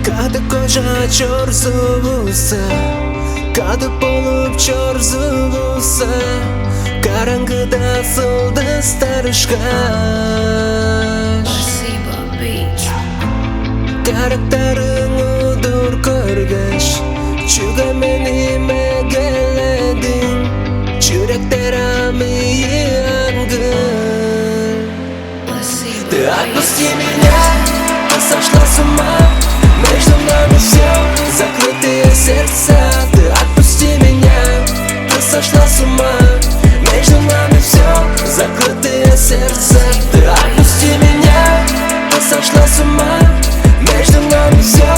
Kadı koca çor zıvısa, kadı bolup çor zıvısa, karangıda sıldızlar ışkaş. Karakterin udur körgeş, çünkü menime geledin, yüreklerimi yangın. Ты отпусти меня, ты сошла с ума. Между нами все закрытые сердца. Ты отпусти меня, ты сошла с ума. Между нами все закрытые сердца. Ты отпусти меня, ты сошла с ума. Между нами все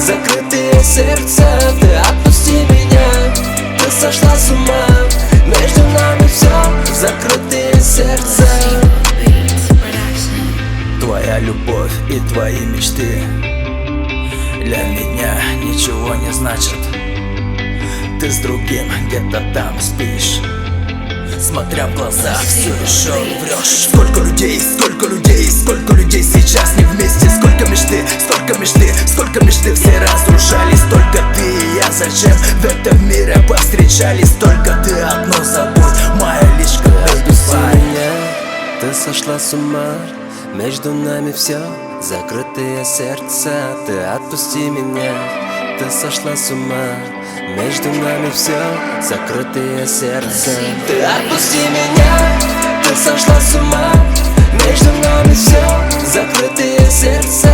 закрытые сердца. Ты отпусти меня, ты сошла с ума. Между нами все закрытые сердца. Твоя любовь и твои мечты для меня ничего не значат. Ты с другим где-то там спишь, смотря в глаза, все еще врешь. Сколько людей сейчас не вместе. Сколько мечты, все разрушались. Только ты и я, зачем в этом мире повстречались? Только ты одно забудь, моя личка, baby. Ты сошла с ума. Между нами все закрытые сердца. Ты отпусти меня, ты сошла с ума. Между нами все закрытые сердца. Ты отпусти меня, ты сошла с ума. Между нами все закрытые сердца.